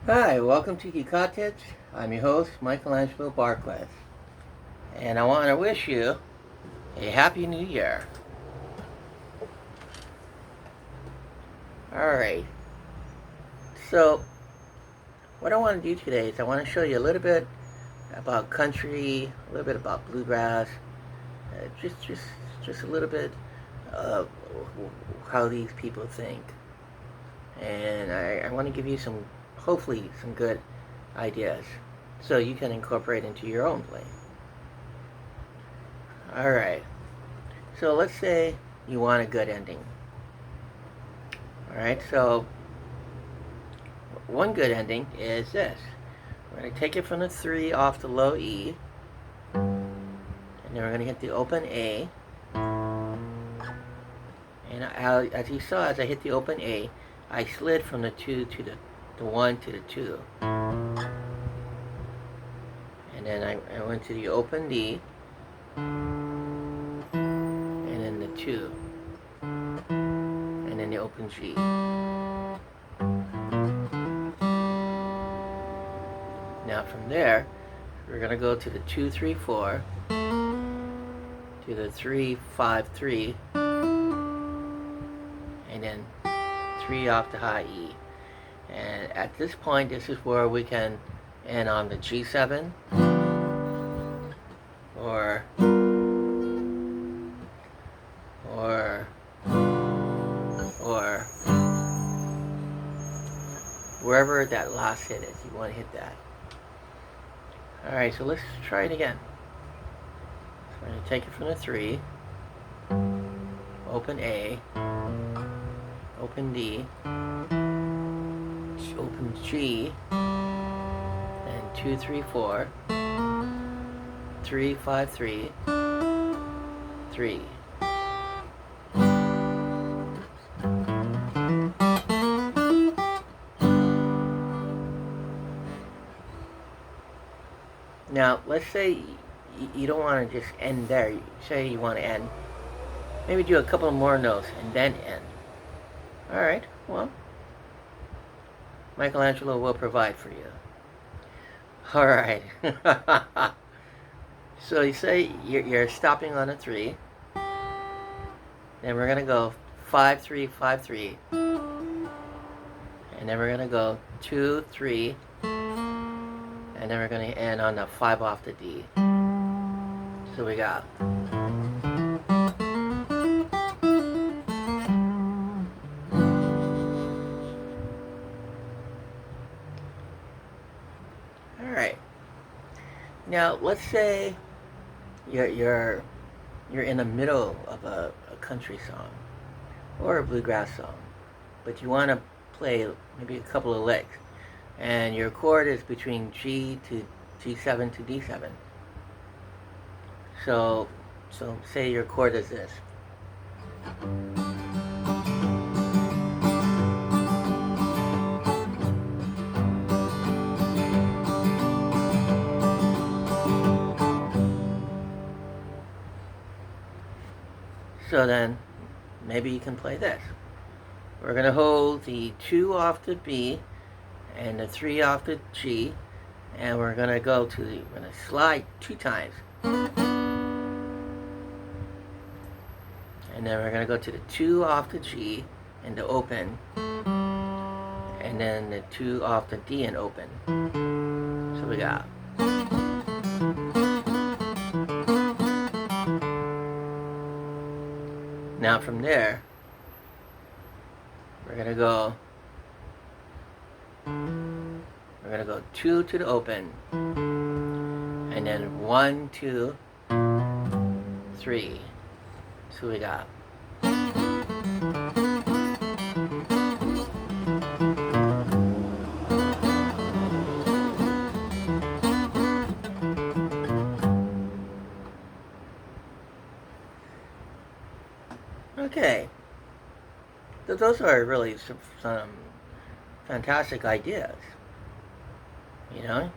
Hi, welcome to Kika. I'm your host, Michelangelo Barques, and I want to wish you a Happy New Year. Alright, so what I want to do today is I want to show you a little bit about country, a little bit about bluegrass, just a little bit of how these people think. And I want to give you hopefully some good ideas so you can incorporate into your own playing. Alright, so let's say you want a good ending. Alright, so one good ending is this. We're going to take it from the 3 off the low E, and then we're going to hit the open A. And as you saw, as I hit the open A, I slid from the 2 to the 1 to the 2. And then I went to the open D, and then the 2, and then the open G. Now from there, we're going to go to the 2, 3, 4, to the 3, 5, 3, and then 3 off the high E. And at this point, this is where we can end on the G7 or wherever that last hit is, you want to hit that. Alright, so let's try it again. So we're going to take it from the 3, open A, open D, open G, and 2, 3, 4, 3, 5, 3, 3. Now, let's say you don't want to just end there. Say you want to end. Maybe do a couple more notes and then end. Alright, well, Michelangelo will provide for you. Alright. So you say you're stopping on a 3. Then we're going to go 5, 3, 5, 3. And then we're going to go 2, 3. And then we're going to end on the 5 off the D. So we got. Alright. Now let's say you're in the middle of a country song or a bluegrass song, but you want to play maybe a couple of licks, and your chord is between G to G7 to D7. So say your chord is this. So then maybe you can play this. We're going to hold the 2 off the B and the 3 off the G, and we're going to we're going to slide 2 times. And then we're going to go to the 2 off the G and the open, and then the 2 off the D and open. So we got. Now from there, we're going to go 2 to the open, and then 1, 2, 3. So we got. Okay. Those are really some fantastic ideas. You know,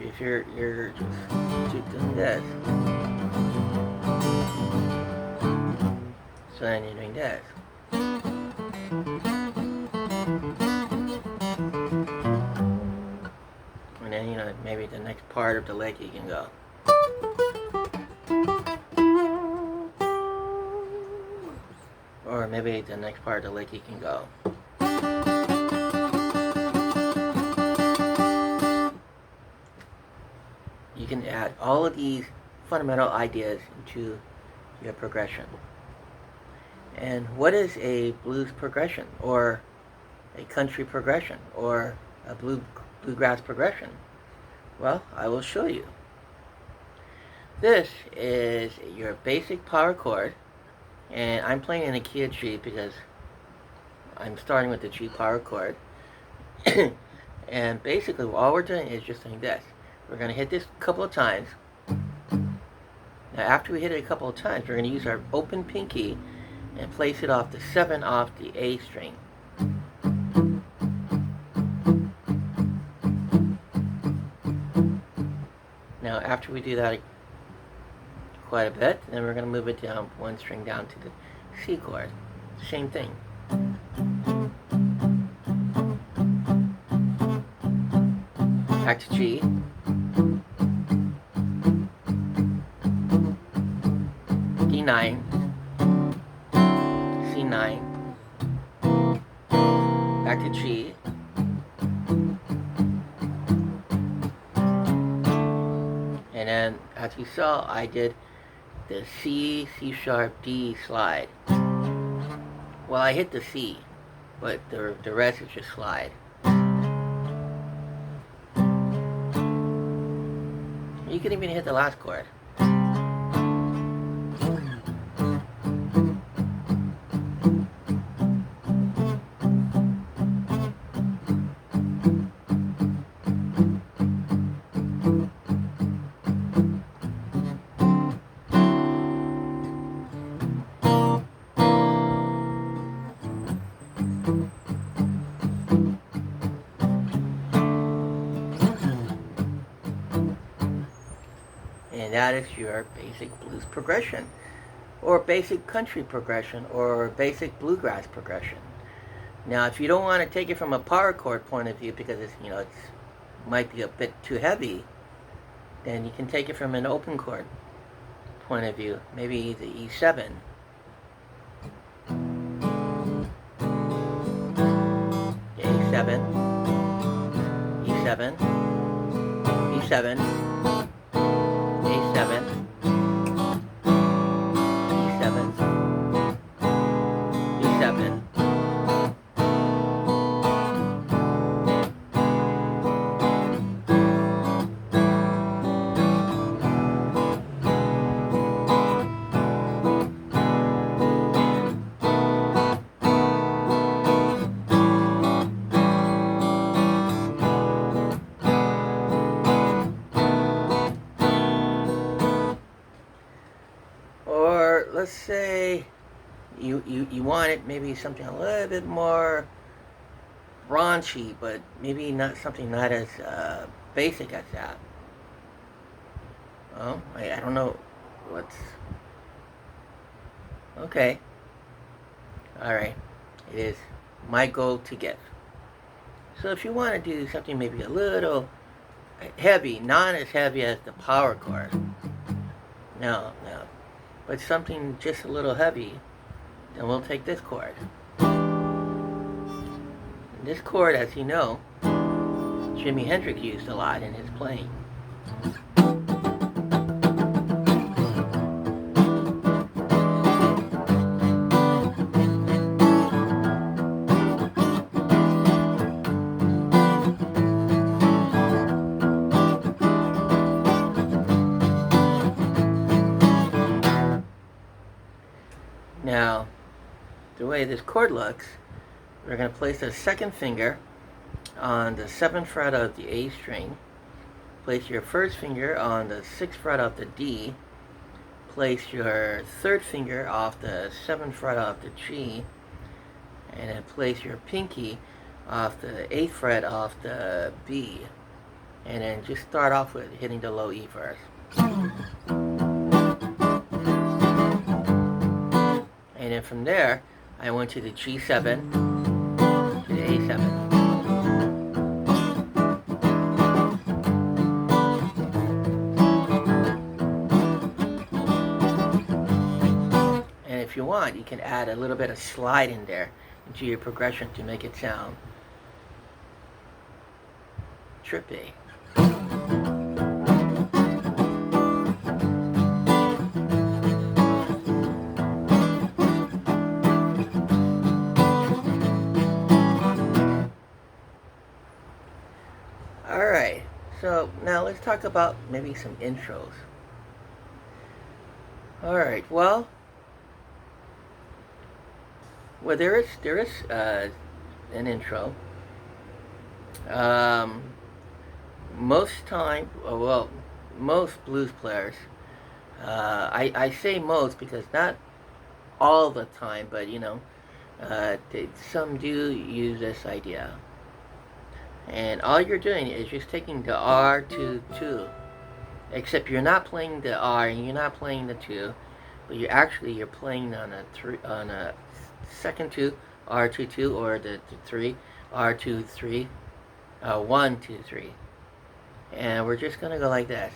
if you're just doing this, so then you're doing this. maybe the next part of the lick you can go. Or maybe the next part of the lick you can go. You can add all of these fundamental ideas into your progression. And what is a blues progression, or a country progression, or a bluegrass progression? Well, I will show you. This is your basic power chord, and I'm playing in a key of G because I'm starting with the G power chord. And basically all we're doing is just doing this. We're going to hit this a couple of times. Now after we hit it a couple of times, we're going to use our open pinky and place it off the 7 off the A string. Now after we do that quite a bit, then we're going to move it down 1 string down to the C chord. Same thing. Back to G. D9. C9. Back to G. And then, as you saw, I did the C, C sharp, D slide. Well, I hit the C, but the rest is just slide. You can even hit the last chord. And that is your basic blues progression, or basic country progression, or basic bluegrass progression. Now, if you don't want to take it from a power chord point of view because it's, it's might be a bit too heavy, then you can take it from an open chord point of view, maybe the E7. The A7, E7, E7, A7, E7, B7, or let's say you want it maybe something a little bit more raunchy, but maybe not something not as basic as that. Oh, I don't know what's... Okay. Alright. It is my goal to give. So if you want to do something maybe a little heavy, not as heavy as the power chord. No. But something just a little heavy, then we'll take this chord. And this chord, as you know, Jimi Hendrix used a lot in his playing. Now, the way this chord looks, we're going to place the second finger on the 7th fret of the A string, place your first finger on the 6th fret of the D, place your third finger off the 7th fret of the G, and then place your pinky off the 8th fret of the B, and then just start off with hitting the low E first. And then from there, I went to the G7, to the A7. if you want, you can add a little bit of slide in there into your progression to make it sound trippy. Alright, so now let's talk about maybe some intros. Alright, well, there is an intro. Most blues players, I say most because not all the time, but some do use this idea. And all you're doing is just taking the R to 2, except you're not playing the R and you're not playing the 2, but you're playing on a second 2, R2 2, or the 3, R2 3, 1 2 3, and we're just gonna go like this.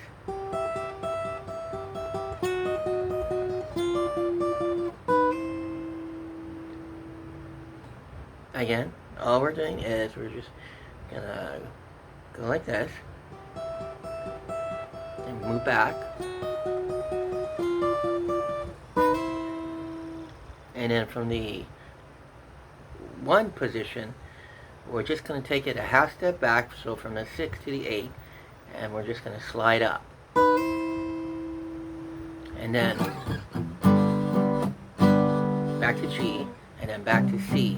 Again, all we're doing is we're just gonna go like this and move back, and then from the 1 position we're just going to take it a half step back, so from the 6 to the 8, and we're just going to slide up, and then back to G, and then back to C.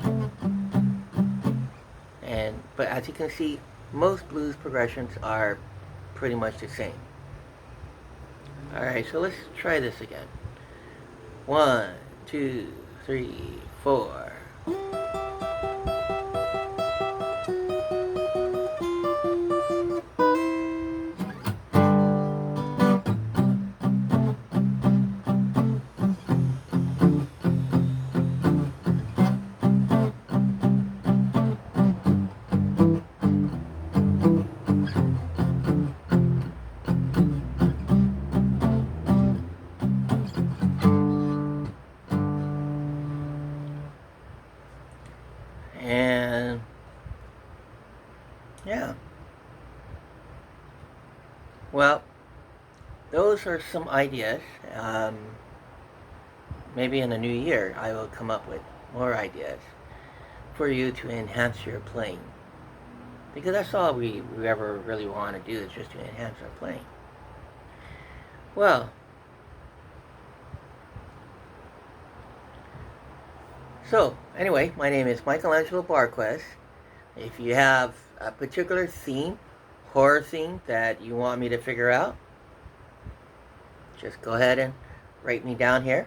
But as you can see, most blues progressions are pretty much the same. Alright, so let's try this again. 1 2 3 4. And yeah, well, those are some ideas. Maybe in the new year I will come up with more ideas for you to enhance your playing, because that's all we ever really want to do, is just to enhance our playing. Well, so anyway, my name is Michelangelo Barques. If you have a particular theme, horror theme, that you want me to figure out, just go ahead and write me down here.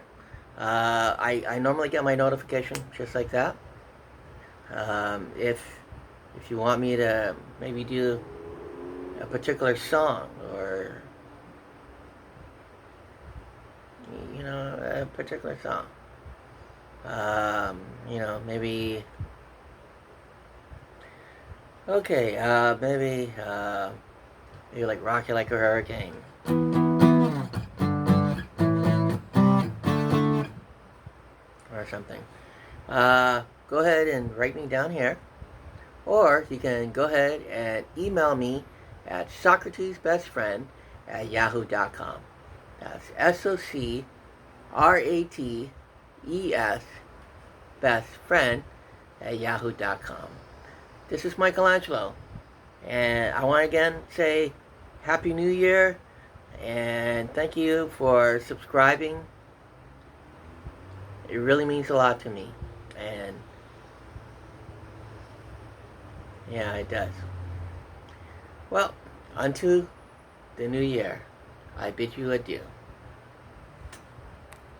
I normally get my notification just like that. If you want me to maybe do a particular song, or a particular song, maybe, okay, maybe like Rock You Like a Hurricane, or something. Go ahead and write me down here, or you can go ahead and email me at socratesbestfriend@yahoo.com. That's SOCRATES bestfriend@yahoo.com. This is Michelangelo, and I want to again say Happy New Year, and thank you for subscribing. It really means a lot to me, and yeah, it does. Well, unto the new year, I bid you adieu.